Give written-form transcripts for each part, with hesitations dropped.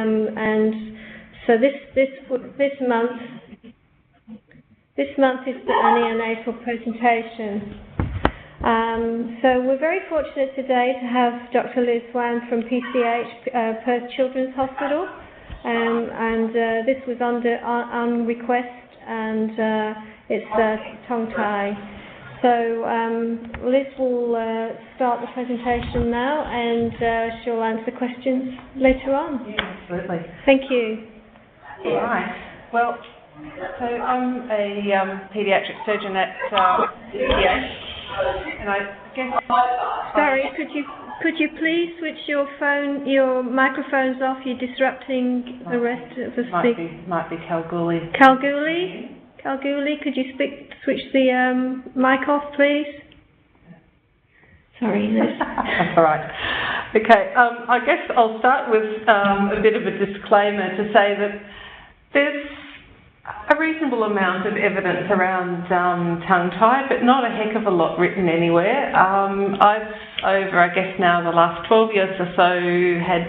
and so this month is the neonatal presentation. So we're very fortunate today to have Dr. Liz Wan from PCH, Perth Children's Hospital, and this was on request, and it's tongue tie. So Liz will start the presentation now, and she'll answer questions later on. Yeah, absolutely. Thank you. All right. Well, so I'm a paediatric surgeon at PCH, and I guess. Sorry, could you please switch your microphones off? You're disrupting the rest of the speak. Might be Kalgoorlie. Kalgoorlie, could you switch the mic off, please? Sorry, Liz. That's all right. Okay, I guess I'll start with a bit of a disclaimer to say that there's a reasonable amount of evidence around tongue tie, but not a heck of a lot written anywhere. I've, over I guess now the last 12 years or so, had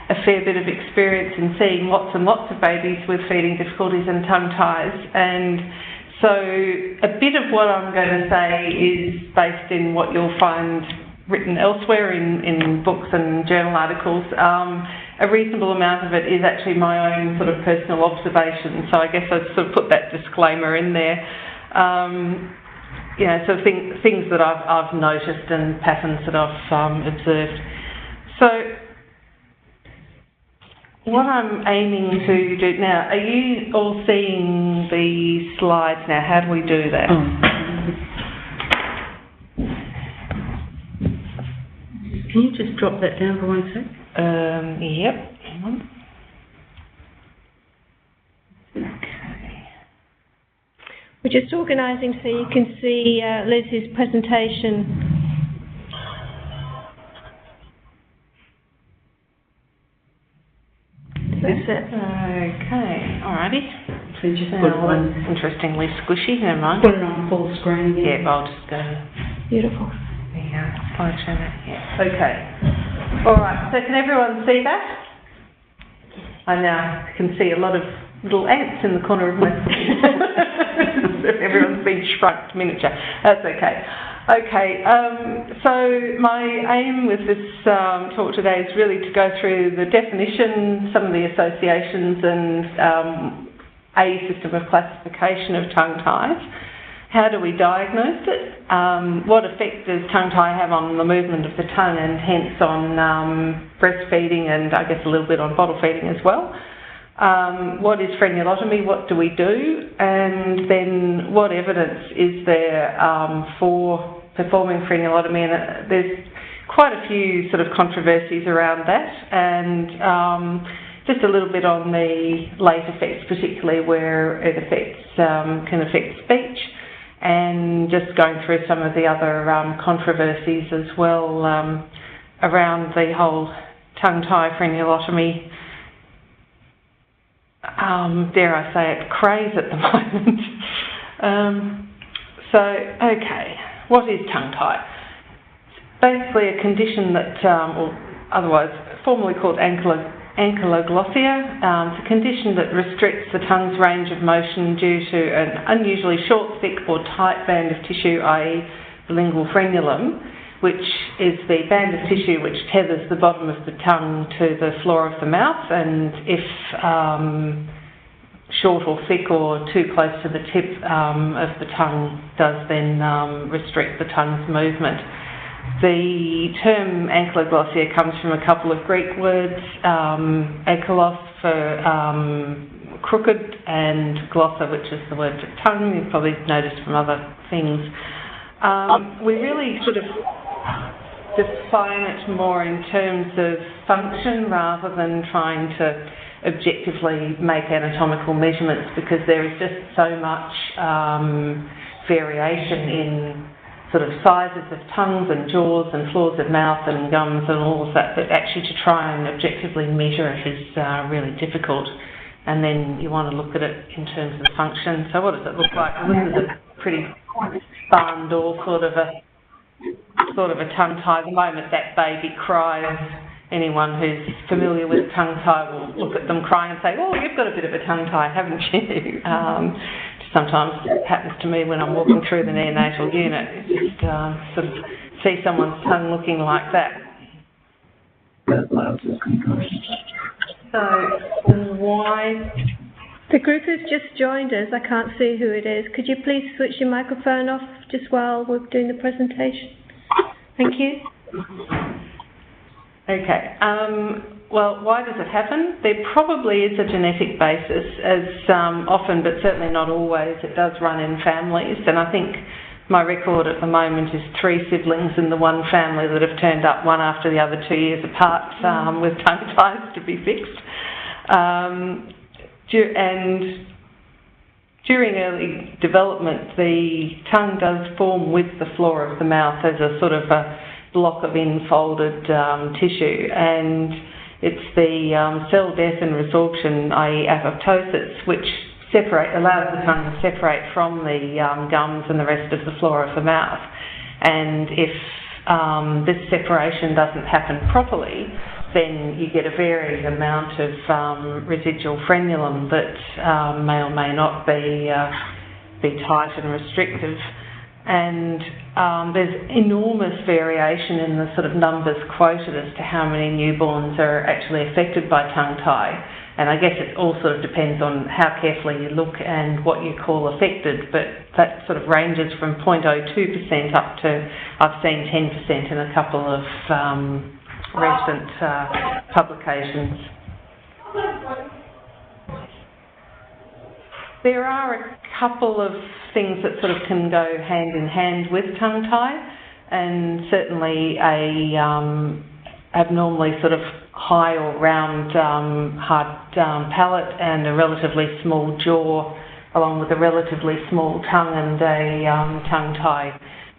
a fair bit of experience in seeing lots and lots of babies with feeding difficulties and tongue ties, and so a bit of what I'm going to say is based in what you'll find written elsewhere in books and journal articles. A reasonable amount of it is actually my own sort of personal observation, so I guess I'd sort of put that disclaimer in there. So things that I've noticed and patterns that I've observed. So what I'm aiming to do now, are you all seeing the slides now? How do we do that? Can you just drop that down for 1 sec? Yep. Hang on. Okay. We're just organising so you can see Liz's presentation. That's it. Okay, alrighty. So you just put it on. Interestingly squishy, never mind. Put it on full screen again. Yeah, I'll just go. Beautiful. Slideshow that. Yeah. Okay. Alright, so can everyone see that? I now can see a lot of little ants in the corner of my screen. Everyone's been shrunk to miniature. That's okay. Okay, so my aim with this talk today is really to go through the definition, some of the associations, and a system of classification of tongue ties. How do we diagnose it? What effect does tongue tie have on the movement of the tongue and hence on breastfeeding and I guess a little bit on bottle feeding as well? What is frenulotomy? What do we do? And then what evidence is there for performing frenulotomy? And there's quite a few sort of controversies around that, and just a little bit on the late effects, particularly where it can affect speech, and just going through some of the other controversies as well around the whole tongue tie frenulotomy. Dare I say it, craze at the moment. Okay, what is tongue tie? It's basically a condition that, or otherwise formerly called ankylosglossia. It's a condition that restricts the tongue's range of motion due to an unusually short, thick or tight band of tissue, i.e. the lingual frenulum, which is the band of tissue which tethers the bottom of the tongue to the floor of the mouth, and if short or thick or too close to the tip of the tongue does then restrict the tongue's movement. The term ankylosglossia comes from a couple of Greek words, ankylos for crooked and glossa, which is the word for tongue. You've probably noticed from other things. We really sort of define it more in terms of function rather than trying to objectively make anatomical measurements, because there is just so much variation in sort of sizes of tongues and jaws and floors of mouth and gums and all of that actually to try and objectively measure it is really difficult. And then you want to look at it in terms of function. So what does it look like? Well, this is a pretty barn door sort of a tongue tie. At the moment that baby cries anyone who's familiar with tongue tie will look at them crying and say, oh, you've got a bit of a tongue tie, haven't you? Sometimes it happens to me when I'm walking through the neonatal unit. Just sort of see someone's tongue looking like that. So, why? The group has just joined us. I can't see who it is. Could you please switch your microphone off just while we're doing the presentation? Thank you. Okay. Well, why does it happen? There probably is a genetic basis, as often, but certainly not always. It does run in families, and I think my record at the moment is 3 siblings in the one family that have turned up one after the other 2 years apart with tongue ties to be fixed. And during early development, the tongue does form with the floor of the mouth as a sort of a block of infolded tissue, and it's the cell death and resorption, i.e. apoptosis, which allows the tongue to separate from the gums and the rest of the floor of the mouth. And if this separation doesn't happen properly, then you get a varying amount of residual frenulum that may or may not be tight and restrictive. And there's enormous variation in the sort of numbers quoted as to how many newborns are actually affected by tongue tie. And I guess it all sort of depends on how carefully you look and what you call affected, but that sort of ranges from 0.02% up to, I've seen 10% in a couple of recent publications. There are a couple of things that sort of can go hand in hand with tongue tie, and certainly a abnormally sort of high or round hard palate and a relatively small jaw, along with a relatively small tongue and a tongue tie,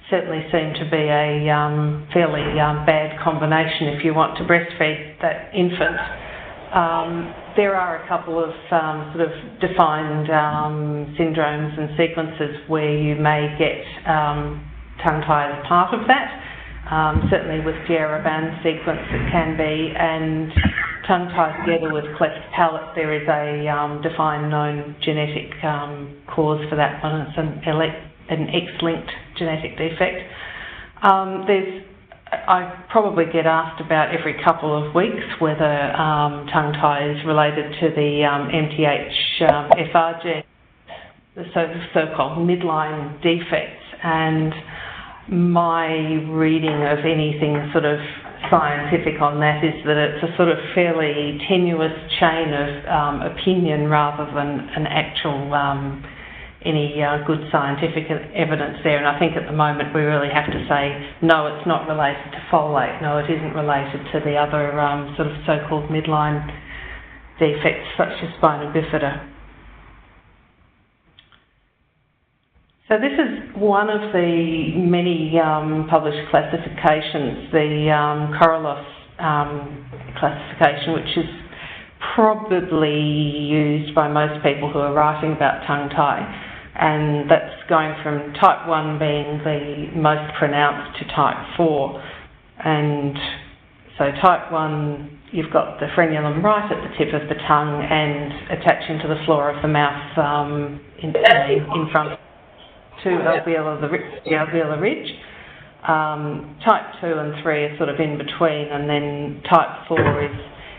certainly seem to be a fairly bad combination if you want to breastfeed that infant. There are a couple of sort of defined syndromes and sequences where you may get tongue tie as part of that. Certainly with Fieraband's sequence it can be, and tongue tie together with cleft palate, there is a defined known genetic cause for that one. It's an X-linked genetic defect. I probably get asked about every couple of weeks whether tongue tie is related to the MTHFR gene, the so-called midline defects, and my reading of anything sort of scientific on that is that it's a sort of fairly tenuous chain of opinion rather than an actual any good scientific evidence there. And I think at the moment we really have to say, no, it's not related to folate, no, it isn't related to the other sort of so-called midline defects such as spina bifida. So this is one of the many published classifications, the Korolos classification, which is probably used by most people who are writing about tongue tie, and that's going from type 1 being the most pronounced to type 4. And so type 1, you've got the frenulum right at the tip of the tongue and attaching to the floor of the mouth in front to the alveolar ridge. Type 2 and 3 are sort of in between, and then type 4 is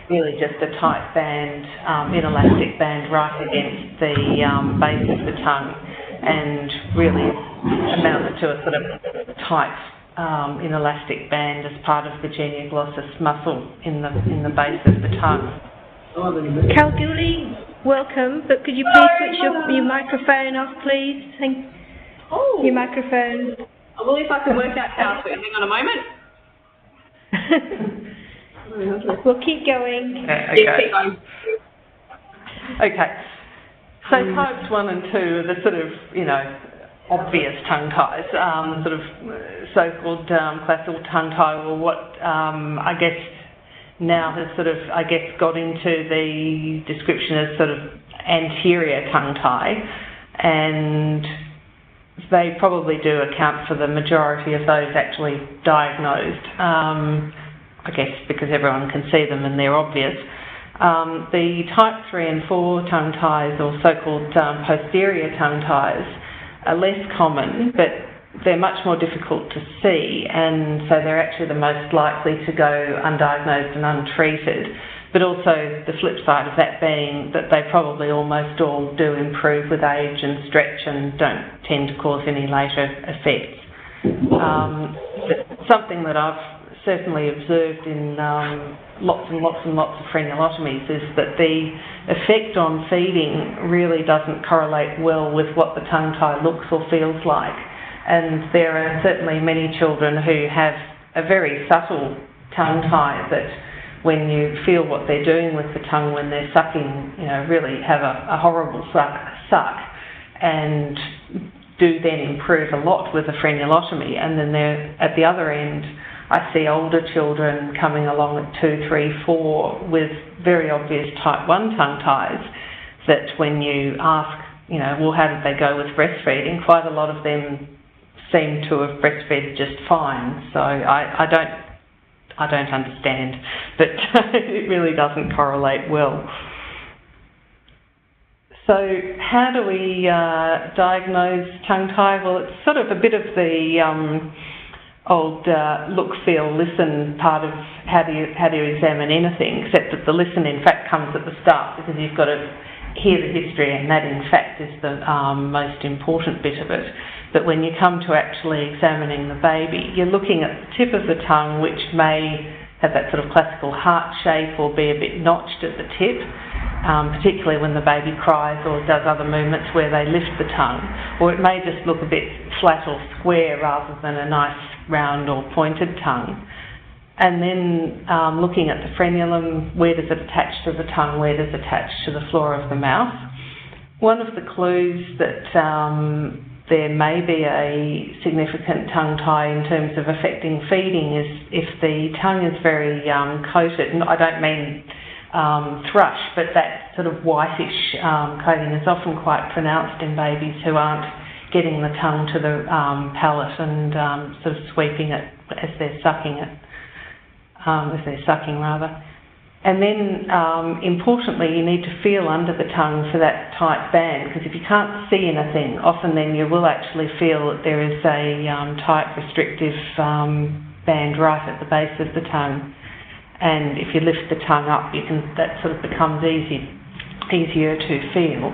really just a tight band, inelastic band right against the base of the tongue, and really amounts to a sort of tight inelastic band as part of the genioglossus muscle in the base of the tongue. Kalgoorlie, welcome, but could you please switch your microphone off, please? Your microphone. I will if I can work out how to. Hang on a moment. We'll keep going. Okay. Yeah, keep going. Okay. So types 1 and 2 are the sort of, obvious tongue ties, sort of so-called classical tongue tie, or what I guess now has sort of, got into the description as sort of anterior tongue tie, and they probably do account for the majority of those actually diagnosed. I guess because everyone can see them and they're obvious. The type 3 and 4 tongue ties, or so-called posterior tongue ties, are less common, but they're much more difficult to see, and so they're actually the most likely to go undiagnosed and untreated. But also the flip side of that being that they probably almost all do improve with age and stretch and don't tend to cause any later effects. Something that I've certainly observed in lots and lots of frenulotomies is that the effect on feeding really doesn't correlate well with what the tongue tie looks or feels like. And there are certainly many children who have a very subtle tongue tie that when you feel what they're doing with the tongue when they're sucking, you know, really have a horrible suck and do then improve a lot with a frenulotomy. And then they're, at the other end, I see older children coming along at 2, 3, 4 with very obvious type 1 tongue ties that when you ask, you know, well, how did they go with breastfeeding, quite a lot of them seem to have breastfed just fine. So I don't understand, but it really doesn't correlate well. So how do we diagnose tongue tie? Well, it's sort of a bit of the old look, feel, listen part of how do you examine anything, except that the listen in fact comes at the start, because you've got to hear the history, and that in fact is the most important bit of it. But when you come to actually examining the baby, you're looking at the tip of the tongue, which may have that sort of classical heart shape or be a bit notched at the tip, particularly when the baby cries or does other movements where they lift the tongue. Or it may just look a bit flat or square rather than a nice round or pointed tongue. And then looking at the frenulum, where does it attach to the tongue, where does it attach to the floor of the mouth. One of the clues that there may be a significant tongue tie in terms of affecting feeding is if the tongue is very coated. And I don't mean thrush, but that sort of whitish coating is often quite pronounced in babies who aren't getting the tongue to the palate and sort of sweeping it as they're sucking it, And then, importantly, you need to feel under the tongue for that tight band, because if you can't see anything, often then you will actually feel that there is a tight, restrictive band right at the base of the tongue. And if you lift the tongue up, that sort of becomes easier to feel.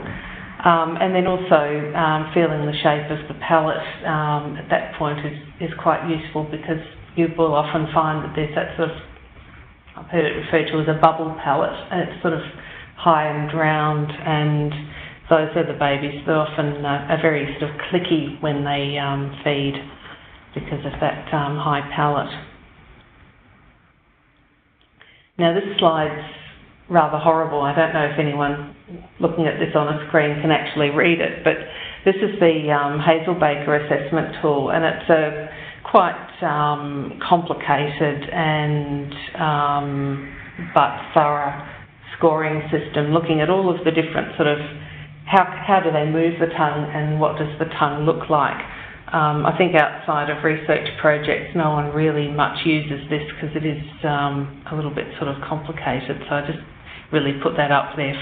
And then also feeling the shape of the palate at that point is quite useful, because you will often find that there's that sort of, I've heard it referred to as a bubble palate, and it's sort of high and round, and those are the babies that often are very sort of clicky when they feed because of that high palate. Now this slide's rather horrible. I don't know if anyone looking at this on a screen can actually read it, but this is the Hazel-Baker assessment tool, and it's a quite complicated and but thorough scoring system, looking at all of the different sort of how do they move the tongue and what does the tongue look like. I think outside of research projects, no one really much uses this because it is a little bit sort of complicated. So I just really put that up there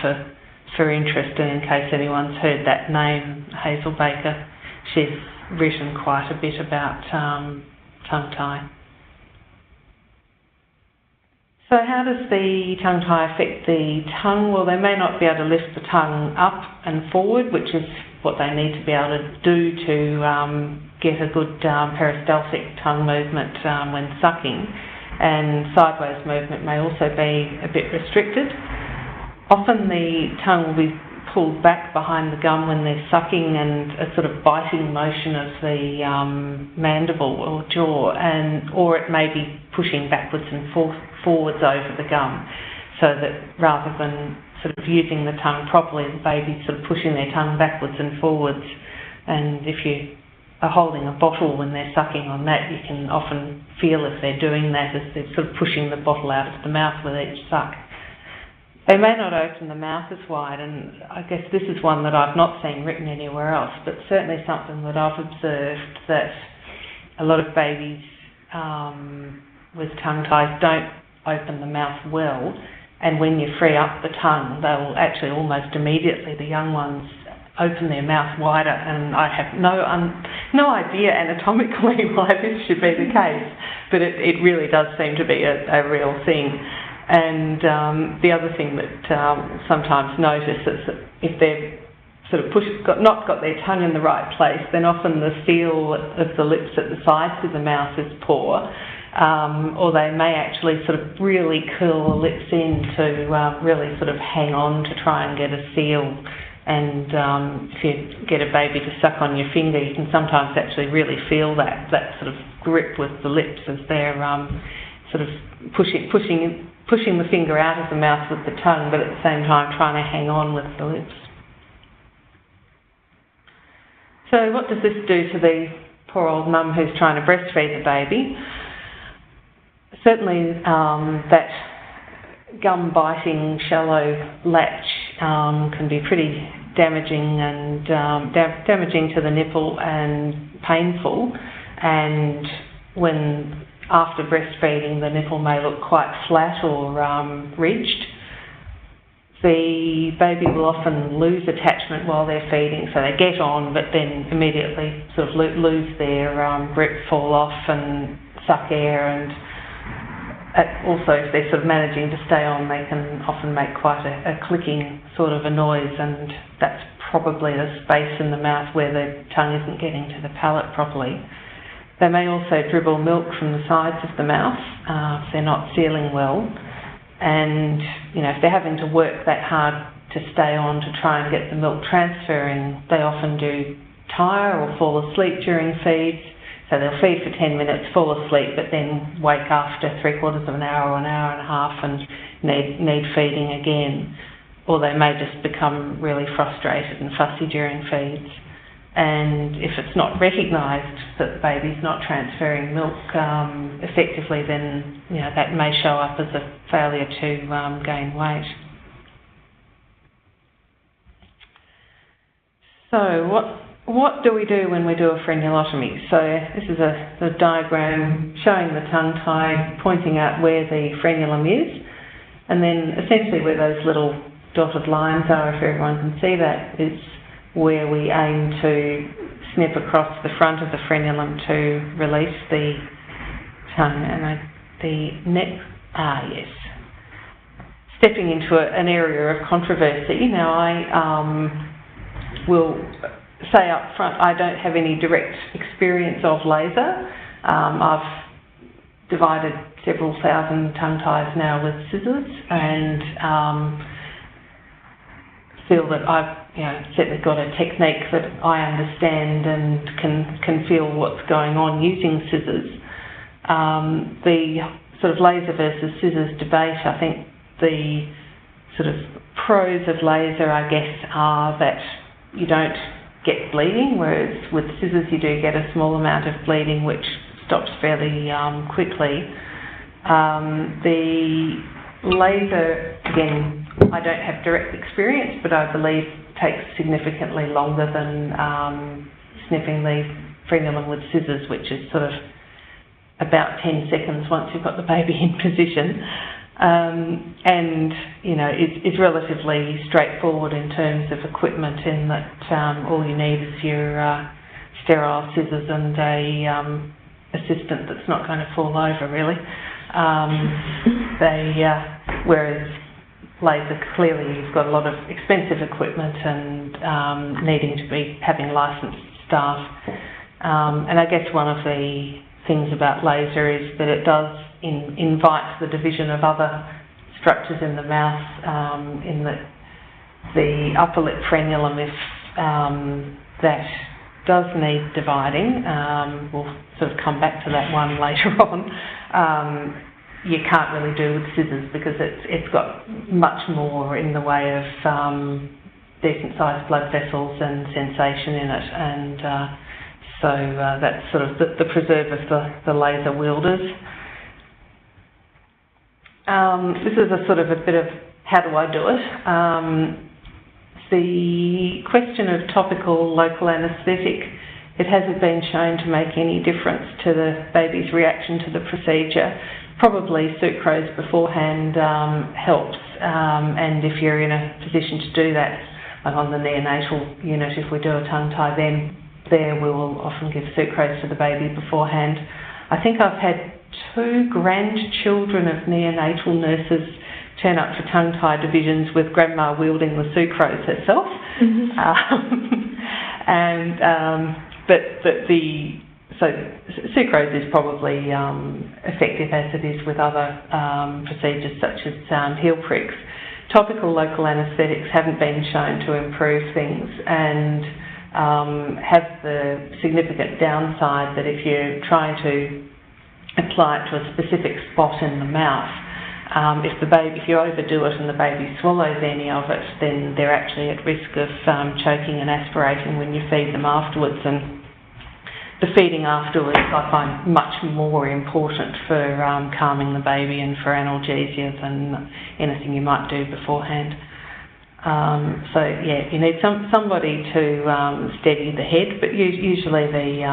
for interest, and in case anyone's heard that name, Hazel-Baker. She's written quite a bit about tongue tie. So how does the tongue tie affect the tongue? Well, they may not be able to lift the tongue up and forward, which is what they need to be able to do to get a good peristaltic tongue movement when sucking, and sideways movement may also be a bit restricted. Often the tongue will be pulled back behind the gum when they're sucking, and a sort of biting motion of the mandible or jaw, or it may be pushing backwards and forwards over the gum, so that rather than sort of using the tongue properly, the baby's sort of pushing their tongue backwards and forwards. And if you are holding a bottle when they're sucking on that, you can often feel if they're doing that as they're sort of pushing the bottle out of the mouth with each suck. They may not open the mouth as wide, and I guess this is one that I've not seen written anywhere else, but certainly something that I've observed, that a lot of babies with tongue ties don't open the mouth well, and when you free up the tongue, they'll actually almost immediately, the young ones, open their mouth wider, and I have no idea anatomically why this should be the case, but it really does seem to be a real thing. And the other thing that sometimes notice is that if they're sort of not got their tongue in the right place, then often the feel of the lips at the sides of the mouth is poor, or they may actually sort of really curl the lips in to really sort of hang on to try and get a seal. And if you get a baby to suck on your finger, you can sometimes actually really feel that sort of grip with the lips as they're sort of pushing the finger out of the mouth with the tongue, but at the same time trying to hang on with the lips. So what does this do to the poor old mum who's trying to breastfeed the baby? Certainly that gum-biting, shallow latch can be pretty damaging and damaging to the nipple and painful. And when after breastfeeding the nipple may look quite flat or ridged, the baby will often lose attachment while they're feeding, so they get on but then immediately sort of lose their grip, fall off and suck air, and also if they're sort of managing to stay on, they can often make quite a clicking sort of a noise, and that's probably the space in the mouth where the tongue isn't getting to the palate properly. They may also dribble milk from the sides of the mouth if they're not sealing well. And, you know, if they're having to work that hard to stay on to try and get the milk transferring, they often do tire or fall asleep during feeds. So they'll feed for 10 minutes, fall asleep, but then wake after 3/4 of an hour or an hour and a half and need feeding again. Or they may just become really frustrated and fussy during feeds. And if it's not recognised that the baby's not transferring milk effectively, then that may show up as a failure to gain weight. So what do we do when we do a frenulotomy? So this is a diagram showing the tongue tie, pointing out where the frenulum is, and then essentially where those little dotted lines are, if everyone can see that, is where we aim to snip across the front of the frenulum to release the tongue. And yes. Stepping into an area of controversy. Now I will say up front, I don't have any direct experience of laser. I've divided several thousand tongue ties now with scissors, and feel that I've certainly got a technique that I understand and can feel what's going on using scissors. The sort of laser versus scissors debate, I think the sort of pros of laser, I guess, are that you don't get bleeding, whereas with scissors you do get a small amount of bleeding which stops fairly quickly. The laser, again, I don't have direct experience, but I believe takes significantly longer than snipping the frenulum with scissors, which is sort of about 10 seconds once you've got the baby in position. And, it's relatively straightforward in terms of equipment in that all you need is your sterile scissors and a assistant that's not going to fall over, really. Whereas laser, clearly you've got a lot of expensive equipment and needing to be having licensed staff. And I guess one of the things about laser is that it does invite the division of other structures in the mouth, in that the upper lip frenulum, if that does need dividing, we'll sort of come back to that one later on, you can't really do with scissors because it's got much more in the way of decent sized blood vessels and sensation in it, and so that's sort of the preserve of the laser wielders. This is a sort of a bit of how do I do it. The question of topical local anaesthetic, it hasn't been shown to make any difference to the baby's reaction to the procedure. probably sucrose beforehand helps, and if you're in a position to do that, like on the neonatal unit, if we do a tongue tie, then there we will often give sucrose to the baby beforehand. I think I've had 2 grandchildren of neonatal nurses turn up for tongue tie divisions with grandma wielding the sucrose herself. So sucrose is probably effective as it is with other procedures such as heel pricks. Topical local anaesthetics haven't been shown to improve things and have the significant downside that if you're trying to apply it to a specific spot in the mouth, if you overdo it and the baby swallows any of it, then they're actually at risk of choking and aspirating when you feed them afterwards. And the feeding afterwards I find much more important for calming the baby and for analgesia than anything you might do beforehand. So yeah, you need somebody to steady the head, but usually the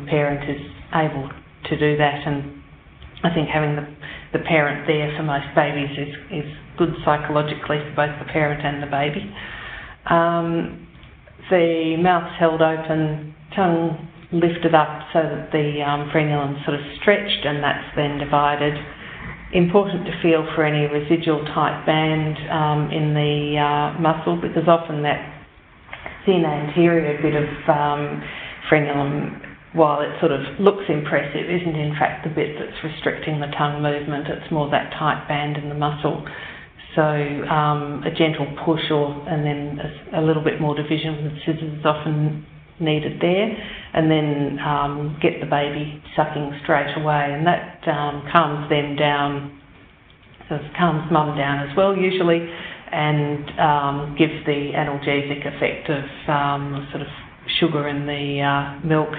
parent is able to do that, and I think having the parent there for most babies is good psychologically for both the parent and the baby. The mouth's held open, tongue lifted up so that the frenulum's sort of stretched, and that's then divided. Important to feel for any residual tight band in the muscle, because often that thin anterior bit of frenulum, while it sort of looks impressive, isn't in fact the bit that's restricting the tongue movement. It's more that tight band in the muscle. So a gentle push and then a little bit more division with scissors is often needed there, and then get the baby sucking straight away, and that calms them down, so it calms mum down as well usually, and gives the analgesic effect of sort of sugar in the milk.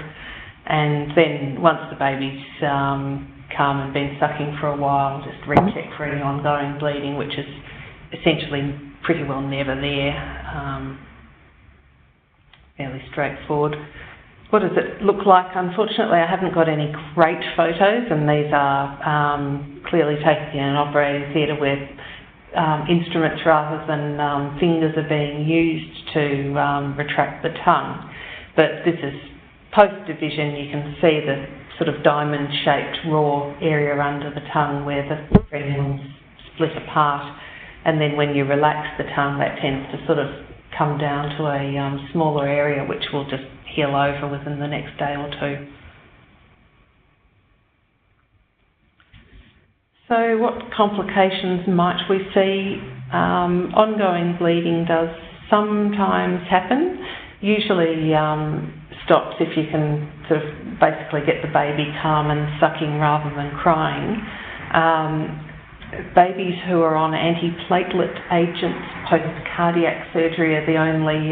And then once the baby's calm and been sucking for a while, just recheck for any ongoing bleeding, which is essentially pretty well never there. Fairly straightforward. What does it look like? Unfortunately, I haven't got any great photos, and these are clearly taken in an operating theatre where instruments rather than fingers are being used to retract the tongue. But this is post-division. You can see the sort of diamond-shaped raw area under the tongue where the frenulums split apart, and then when you relax the tongue, that tends to sort of come down to a smaller area, which will just heal over within the next day or two. So what complications might we see? Ongoing bleeding does sometimes happen. Usually stops if you can sort of basically get the baby calm and sucking rather than crying. Babies who are on antiplatelet agents post-cardiac surgery are the only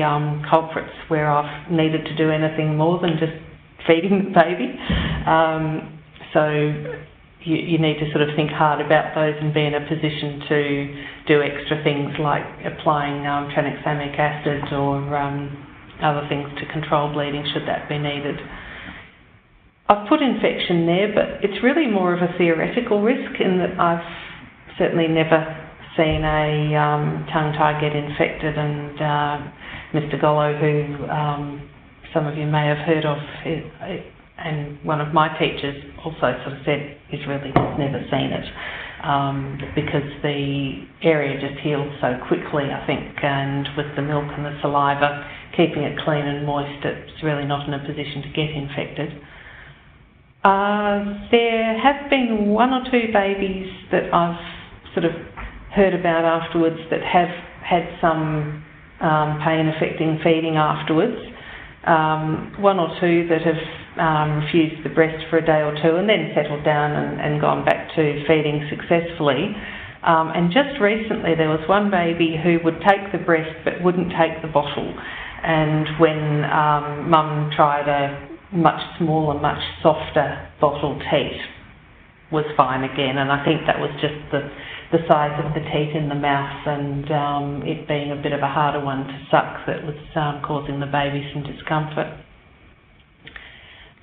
culprits where I've needed to do anything more than just feeding the baby. So you need to sort of think hard about those and be in a position to do extra things like applying tranexamic acid or other things to control bleeding should that be needed. I've put infection there, but it's really more of a theoretical risk in that I've certainly never seen a tongue tie get infected, and Mr. Gollo, who some of you may have heard of, and one of my teachers also sort of said he's really never seen it because the area just heals so quickly, I think, and with the milk and the saliva, keeping it clean and moist, it's really not in a position to get infected. There have been 1 or 2 babies that I've sort of heard about afterwards that have had some pain affecting feeding afterwards. 1 or 2 that have refused the breast for a day or 2 and then settled down and gone back to feeding successfully. And just recently there was 1 baby who would take the breast but wouldn't take the bottle. And when mum tried a much smaller, much softer bottle teat, was fine again. And I think that was just the size of the teat in the mouth and it being a bit of a harder one to suck that was causing the baby some discomfort.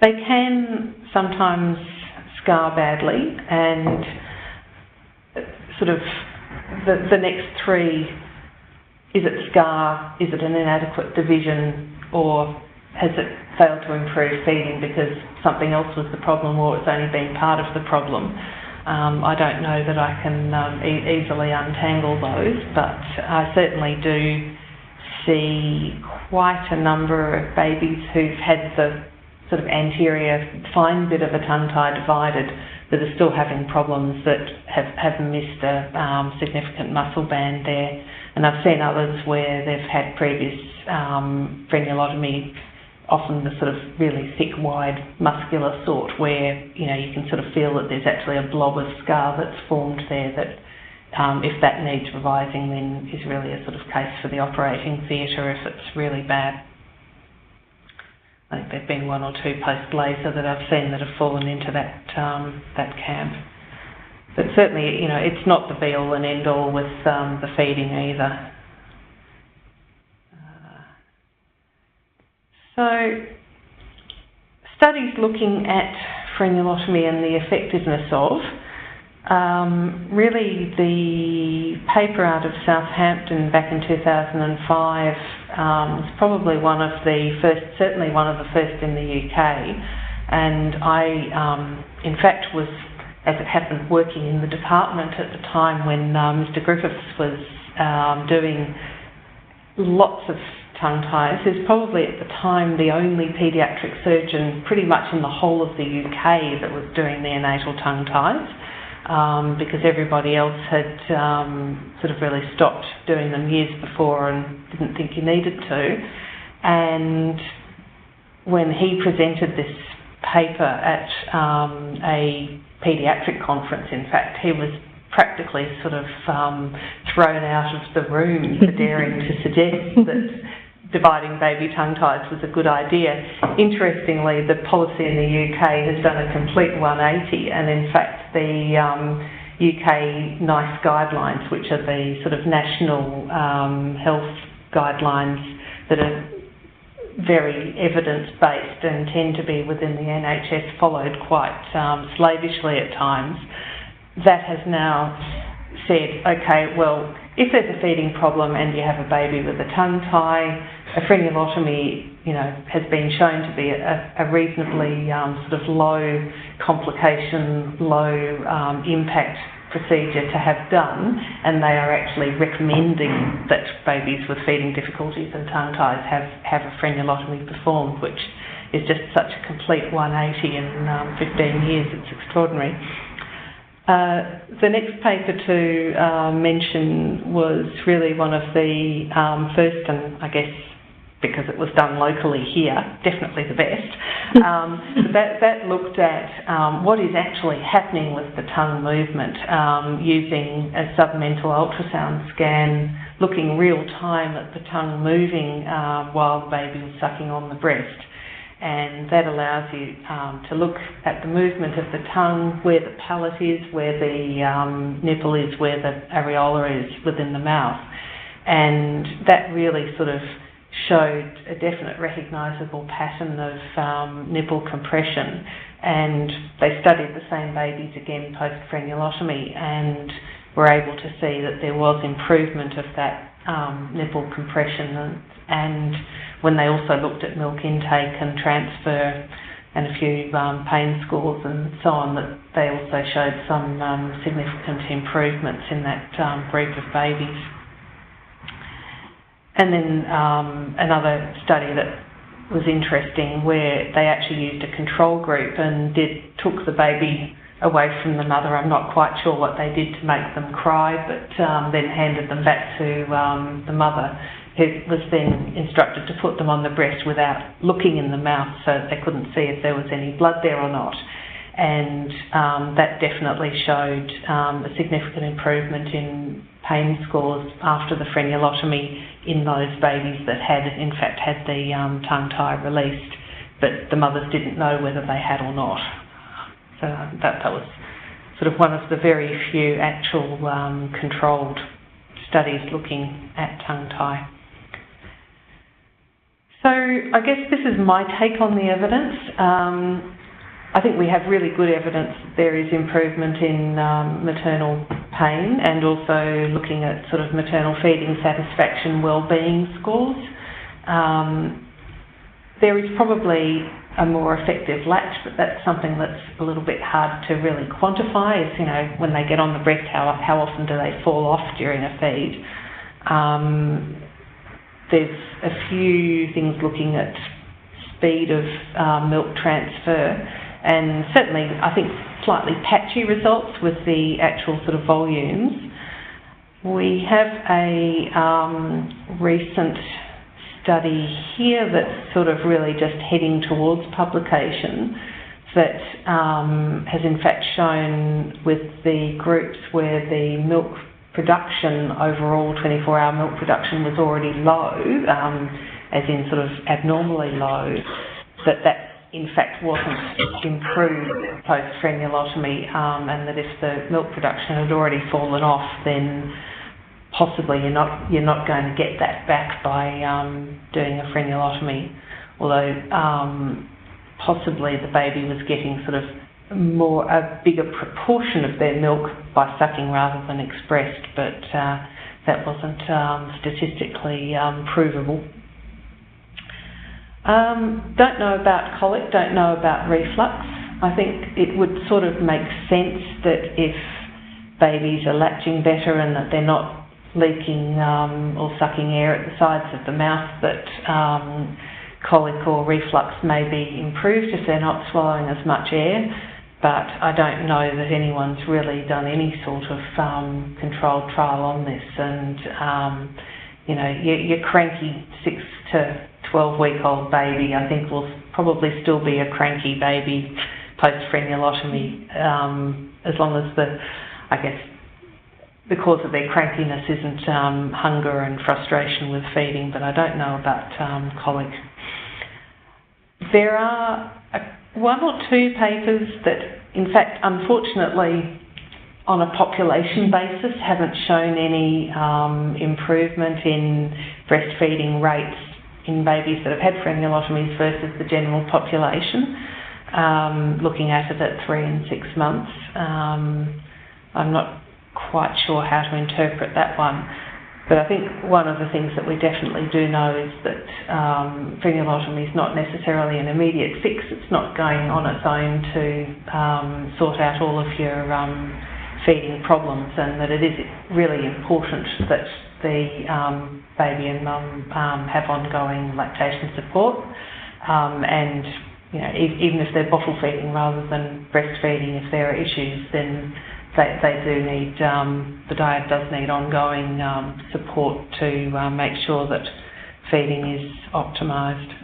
They can sometimes scar badly, and sort of the next three, is it scar, is it an inadequate division, or has it failed to improve feeding because something else was the problem or it's only been part of the problem? I don't know that I can easily untangle those, but I certainly do see quite a number of babies who've had the sort of anterior fine bit of a tongue tie divided that are still having problems that have missed a significant muscle band there. And I've seen others where they've had previous frenulotomy, often the sort of really thick, wide, muscular sort where, you know, you can sort of feel that there's actually a blob of scar that's formed there that if that needs revising then is really a sort of case for the operating theatre if it's really bad. I think there've been one or two post-laser that I've seen that have fallen into that camp. But certainly, you know, it's not the be-all and end-all with the feeding either. So, studies looking at frenulotomy and the effectiveness of, really the paper out of Southampton back in 2005 was probably one of the first, certainly one of the first in the UK, and I in fact was, as it happened, working in the department at the time when Mr Griffiths was doing lots of tongue ties. He was probably at the time the only paediatric surgeon pretty much in the whole of the UK that was doing neonatal tongue ties, because everybody else had sort of really stopped doing them years before and didn't think you needed to. And when he presented this paper at a paediatric conference, in fact, he was practically sort of thrown out of the room for daring to suggest that dividing baby tongue ties was a good idea. Interestingly, the policy in the UK has done a complete 180, and in fact the UK NICE guidelines, which are the sort of national health guidelines that are very evidence-based and tend to be within the NHS, followed quite slavishly at times, that has now said, okay, well, if there's a feeding problem and you have a baby with a tongue tie, a frenulotomy, you know, has been shown to be a reasonably sort of low complication, low impact procedure to have done, and they are actually recommending that babies with feeding difficulties and tongue ties have a frenulotomy performed, which is just such a complete 180 in 15 years. It's extraordinary. The next paper to mention was really one of the first, and I guess because it was done locally here, definitely the best. That looked at what is actually happening with the tongue movement using a submental ultrasound scan, looking real time at the tongue moving while the baby is sucking on the breast. And that allows you to look at the movement of the tongue, where the palate is, where the nipple is, where the areola is within the mouth. And that really sort of showed a definite recognisable pattern of nipple compression. And they studied the same babies again post-frenulotomy and were able to see that there was improvement of that nipple compression. And when they also looked at milk intake and transfer and a few pain scores and so on, that they also showed some significant improvements in that group of babies. And then another study that was interesting, where they actually used a control group and took the baby away from the mother. I'm not quite sure what they did to make them cry, but then handed them back to the mother, who was then instructed to put them on the breast without looking in the mouth, so they couldn't see if there was any blood there or not. And that definitely showed a significant improvement in pain scores after the frenulotomy in those babies that had, in fact, had the tongue tie released, but the mothers didn't know whether they had or not. So that was sort of one of the very few actual controlled studies looking at tongue tie. So I guess this is my take on the evidence. I think we have really good evidence that there is improvement in maternal pain, and also looking at sort of maternal feeding satisfaction wellbeing scores. There is probably a more effective latch, but that's something that's a little bit hard to really quantify, is, you know, when they get on the breast, how often do they fall off during a feed. There's a few things looking at speed of milk transfer, and certainly I think slightly patchy results with the actual sort of volumes. We have a recent study here that's sort of really just heading towards publication that has in fact shown with the groups where the milk production, overall 24-hour milk production, was already low, as in sort of abnormally low, that in fact wasn't improved post-frenulotomy, and that if the milk production had already fallen off, then possibly you're not going to get that back by doing a frenulotomy, although possibly the baby was getting sort of a bigger proportion of their milk by sucking rather than expressed, but that wasn't statistically provable. Don't know about colic, don't know about reflux. I think it would sort of make sense that if babies are latching better and that they're not leaking or sucking air at the sides of the mouth, that colic or reflux may be improved if they're not swallowing as much air. But I don't know that anyone's really done any sort of controlled trial on this. And, you know, your cranky 6 to 12-week-old baby, I think, will probably still be a cranky baby post-frenulotomy, as long as the cause of their crankiness isn't hunger and frustration with feeding, but I don't know about colic. There are one or two papers that, in fact, unfortunately, on a population basis, haven't shown any improvement in breastfeeding rates in babies that have had frenulotomies versus the general population, looking at it at 3 and 6 months. I'm not quite sure how to interpret that one, but I think one of the things that we definitely do know is that frenulotomy is not necessarily an immediate fix. It's not going on its own to sort out all of your feeding problems, and that it is really important that the baby and mum have ongoing lactation support, and, you know, even if they're bottle feeding rather than breastfeeding, if there are issues, then they do need, the diet does need ongoing support to make sure that feeding is optimised.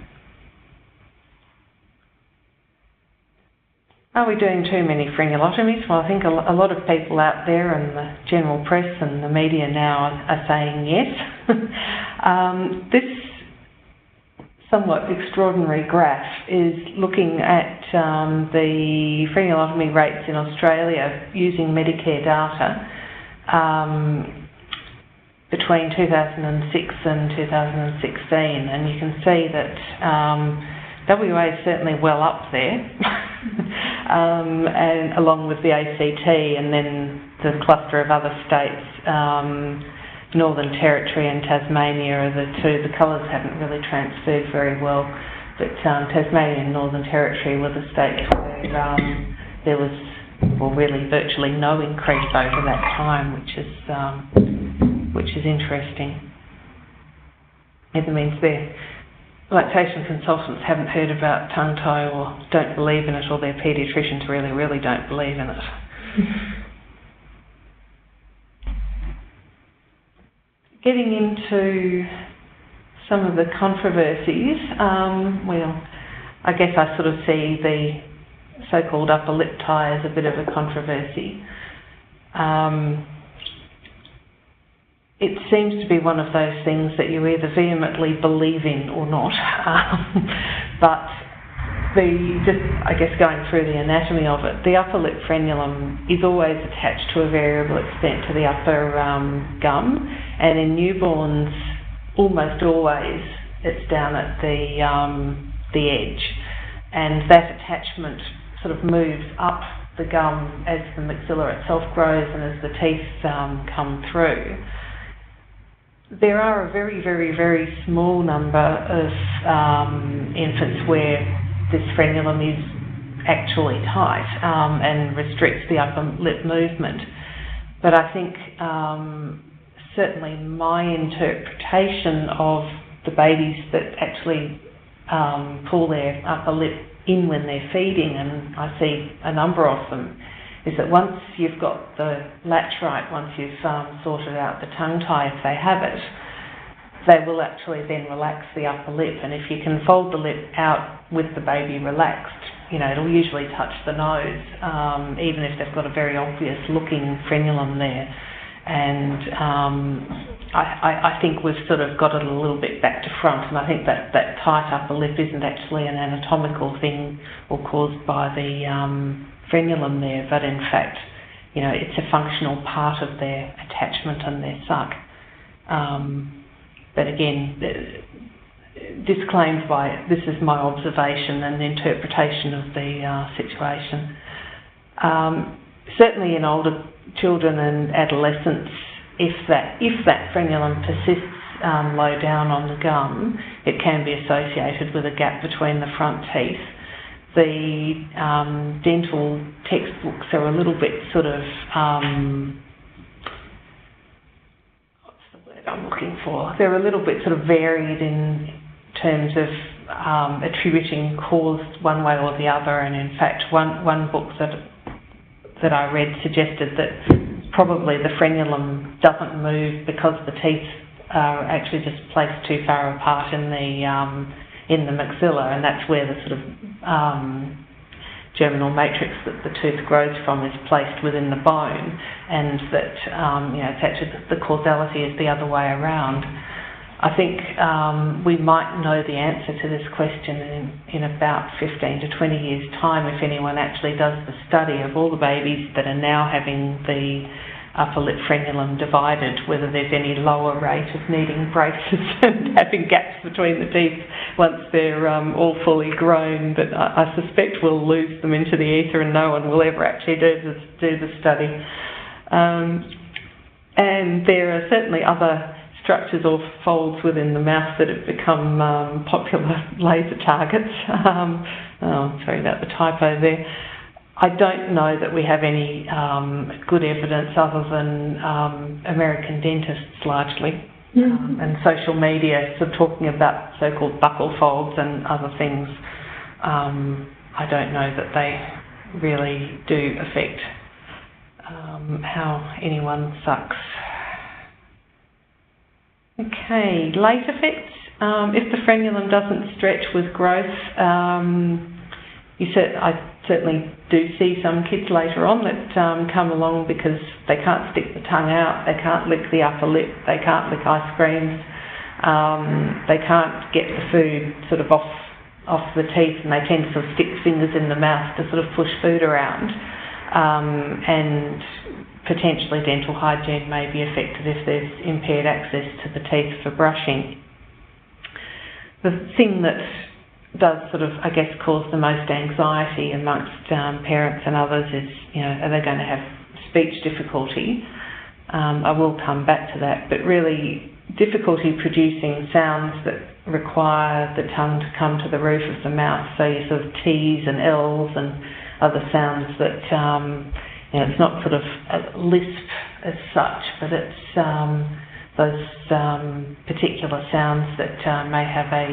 Are we doing too many frenulotomies? Well, I think a lot of people out there, and the general press and the media now, are saying yes. This somewhat extraordinary graph is looking at the frenulotomy rates in Australia using Medicare data between 2006 and 2016, and you can see that WA is certainly well up there, and along with the ACT, and then the cluster of other states. Northern Territory and Tasmania are the two. The colours haven't really transferred very well, but Tasmania and Northern Territory were the states where there was, well, really virtually no increase over that time, which is interesting. It means their lactation consultants haven't heard about tongue tie or don't believe in it, or their paediatricians really don't believe in it. Getting into some of the controversies, well, I guess I sort of see the so-called upper lip tie as a bit of a controversy. It seems to be one of those things that you either vehemently believe in or not, but I guess going through the anatomy of it, the upper lip frenulum is always attached to a variable extent to the upper gum, and in newborns, almost always it's down at the edge, and that attachment sort of moves up the gum as the maxilla itself grows and as the teeth come through. There are a very, very, very small number of infants where this frenulum is actually tight and restricts the upper lip movement. But I think certainly my interpretation of the babies that actually pull their upper lip in when they're feeding, and I see a number of them, is that once you've got the latch right, once you've sorted out the tongue tie if they have it, they will actually then relax the upper lip. And if you can fold the lip out with the baby relaxed, you know, it'll usually touch the nose, even if they've got a very obvious looking frenulum there. And I think we've sort of got it a little bit back to front, and I think that tight upper lip isn't actually an anatomical thing or caused by the frenulum there, but in fact, you know, it's a functional part of their attachment and their suck. But again, disclaimed by, this is my observation and interpretation of the situation. Certainly in older children and adolescents, if that frenulum persists low down on the gum, it can be associated with a gap between the front teeth. The dental textbooks are a little bit sort of, what's the word I'm looking for? They're a little bit sort of varied in terms of attributing cause one way or the other, and in fact one book that I read suggested that probably the frenulum doesn't move because the teeth are actually just placed too far apart in the maxilla, and that's where the sort of germinal matrix that the tooth grows from is placed within the bone, and that you know, it's actually the causality is the other way around. I think we might know the answer to this question in about 15 to 20 years' time if anyone actually does the study of all the babies that are now having the upper lip frenulum divided, whether there's any lower rate of needing braces and having gaps between the teeth once they're all fully grown. But I suspect we'll lose them into the ether and no one will ever actually do the study. And there are certainly other structures or folds within the mouth that have become popular laser targets. Sorry about the typo there. I don't know that we have any good evidence other than American dentists largely, and social media sort of talking about so-called buccal folds and other things. I don't know that they really do affect how anyone sucks. Okay, late effects. If the frenulum doesn't stretch with growth, I certainly do see some kids later on that come along because they can't stick the tongue out, they can't lick the upper lip, they can't lick ice creams, they can't get the food sort of off the teeth, and they tend to sort of stick fingers in the mouth to sort of push food around. And potentially dental hygiene may be affected if there's impaired access to the teeth for brushing. The thing that does sort of, I guess, cause the most anxiety amongst parents and others is, you know, are they going to have speech difficulty? I will come back to that, but really difficulty producing sounds that require the tongue to come to the roof of the mouth, so your sort of T's and L's and other sounds that, you know, it's not sort of a lisp as such, but it's those particular sounds that may have a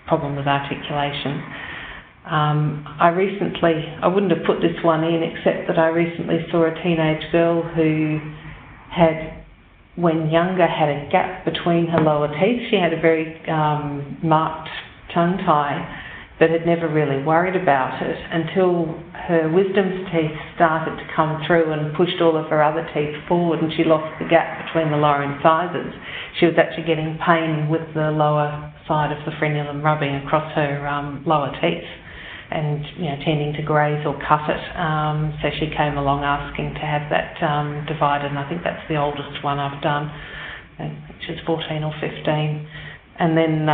problem with articulation. I wouldn't have put this one in except that I recently saw a teenage girl who had, when younger, had a gap between her lower teeth. She had a very marked tongue tie, but had never really worried about it until her wisdom's teeth started to come through and pushed all of her other teeth forward, and she lost the gap between the lower incisors. She was actually getting pain with the lower side of the frenulum rubbing across her lower teeth and, you know, tending to graze or cut it. So she came along asking to have that divided, and I think that's the oldest one I've done. She was 14 or 15. And then,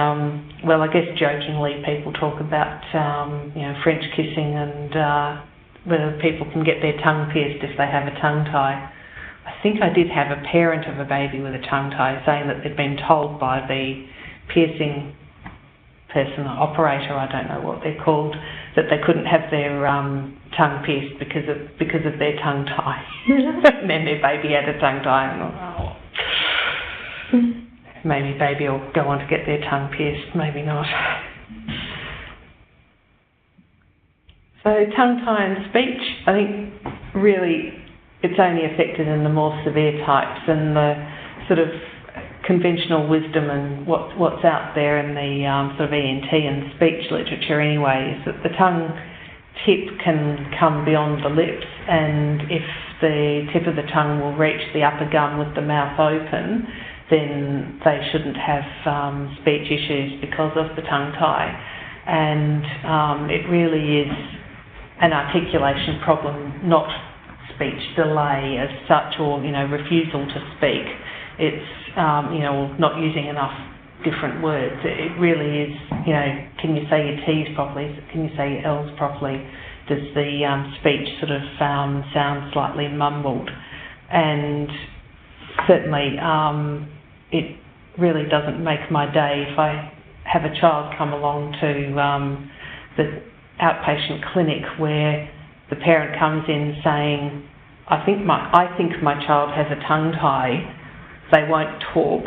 well, I guess jokingly people talk about, you know, French kissing and whether people can get their tongue pierced if they have a tongue tie. I think I did have a parent of a baby with a tongue tie saying that they'd been told by the piercing person, or operator, I don't know what they're called, that they couldn't have their tongue pierced because of their tongue tie. And then their baby had a tongue tie, and I thought, oh, maybe baby will go on to get their tongue pierced, maybe not. So tongue tie and speech, I think really it's only affected in the more severe types, and the sort of conventional wisdom and what's out there in the sort of ENT and speech literature anyway is that the tongue tip can come beyond the lips, and if the tip of the tongue will reach the upper gum with the mouth open, then they shouldn't have speech issues because of the tongue tie. And it really is an articulation problem, not speech delay as such, or, you know, refusal to speak. It's, you know, not using enough different words. It really is, you know, can you say your T's properly? Can you say your L's properly? Does the speech sort of sound slightly mumbled? And certainly it really doesn't make my day if I have a child come along to the outpatient clinic where the parent comes in saying, I think my child has a tongue tie, they won't talk,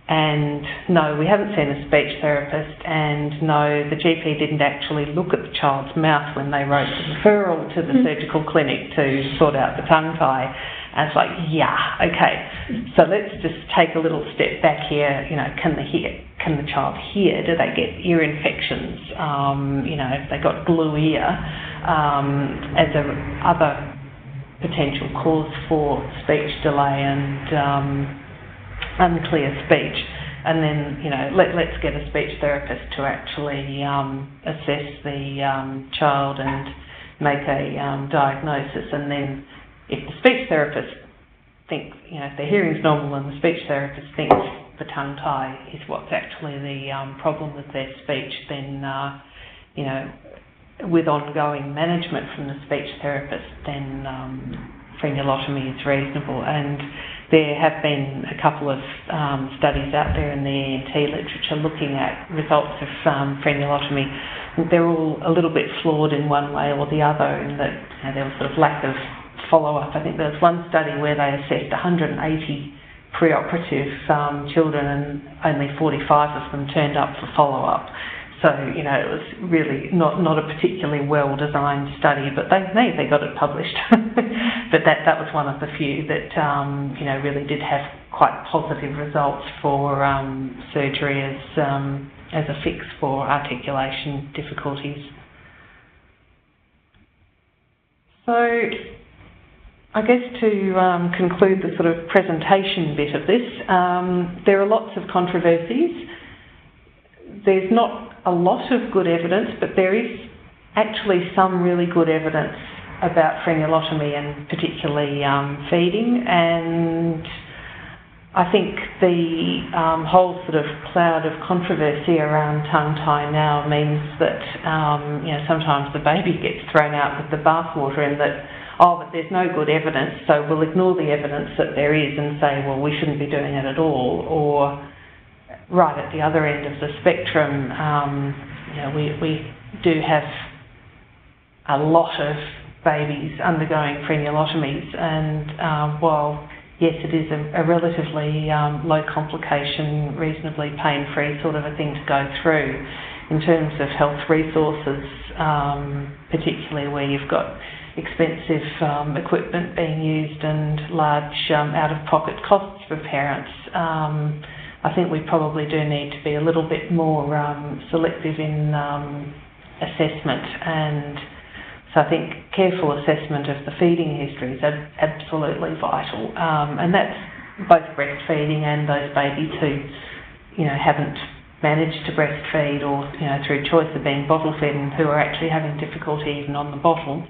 and no, we haven't seen a speech therapist, and no, the GP didn't actually look at the child's mouth when they wrote the referral to the surgical clinic to sort out the tongue tie. And it's like, yeah, okay, so let's just take a little step back here. You know, can the child hear? Do they get ear infections? You know, if they got glue ear as a other potential cause for speech delay and unclear speech. And then, you know, let's get a speech therapist to actually assess the child and make a diagnosis. And then if the speech therapist thinks, you know, if their hearing's normal and the speech therapist thinks the tongue tie is what's actually the problem with their speech, then, you know, with ongoing management from the speech therapist, then frenulotomy is reasonable. And there have been a couple of studies out there in the ENT literature looking at results of frenulotomy. They're all a little bit flawed in one way or the other, in that, you know, there was sort of lack of follow-up. I think there was one study where they assessed 180 preoperative children, and only 45 of them turned up for follow-up. So, you know, it was really not a particularly well-designed study, but they got it published. But that was one of the few that, you know, really did have quite positive results for surgery as a fix for articulation difficulties. So, I guess to conclude the sort of presentation bit of this, there are lots of controversies. There's not a lot of good evidence, but there is actually some really good evidence about frenulotomy and particularly feeding. And I think the whole sort of cloud of controversy around tongue tie now means that, you know, sometimes the baby gets thrown out with the bathwater, in that, oh, but there's no good evidence, so we'll ignore the evidence that there is and say, well, we shouldn't be doing it at all. Or right at the other end of the spectrum, you know, we do have a lot of babies undergoing frenulotomies, and while yes, it is a relatively low complication, reasonably pain-free sort of a thing to go through, in terms of health resources, particularly where you've got expensive equipment being used and large out-of-pocket costs for parents, I think we probably do need to be a little bit more selective in assessment. And so I think careful assessment of the feeding history is absolutely vital. And that's both breastfeeding and those babies who, you know, haven't managed to breastfeed, or, you know, through choice of being bottle fed, and who are actually having difficulty even on the bottle.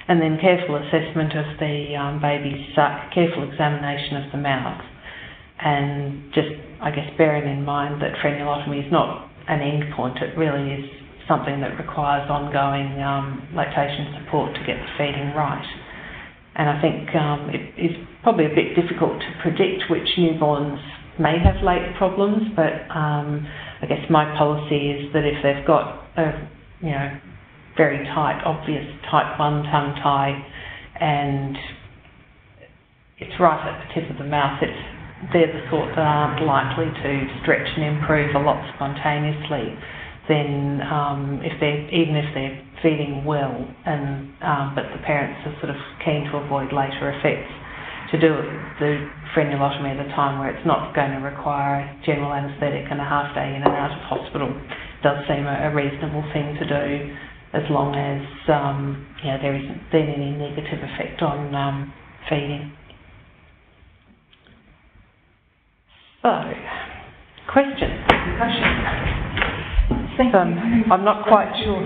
And then careful assessment of the baby's suck, careful examination of the mouth. And just I guess bearing in mind that frenulotomy is not an end point, it really is something that requires ongoing lactation support to get the feeding right. And I think it is probably a bit difficult to predict which newborns may have late problems, but I guess my policy is that if they've got a very tight, obvious type 1 tongue tie and it's right at the tip of the mouth, they're the sort that aren't likely to stretch and improve a lot spontaneously, then even if they're feeding well and but the parents are sort of keen to avoid later effects, to do the frenulotomy at a time where it's not going to require general anaesthetic and a half day in and out of hospital does seem a reasonable thing to do, as long as there isn't then any negative effect on feeding. So, questions, discussion? I'm not quite sure.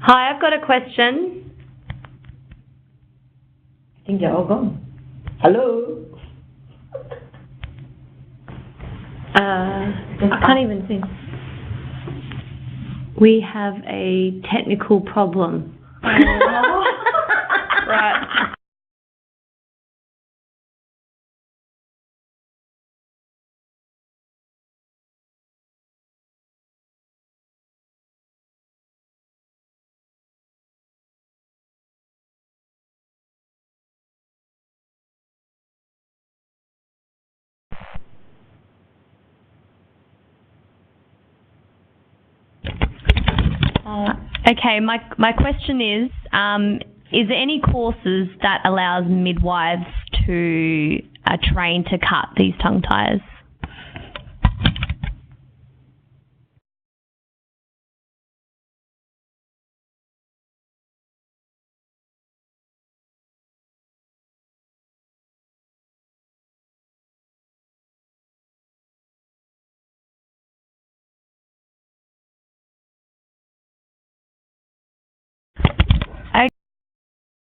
Hi, I've got a question. I think they're all gone. Hello? I can't even think. We have a technical problem. Right. Okay, my question is there any courses that allows midwives to train to cut these tongue ties?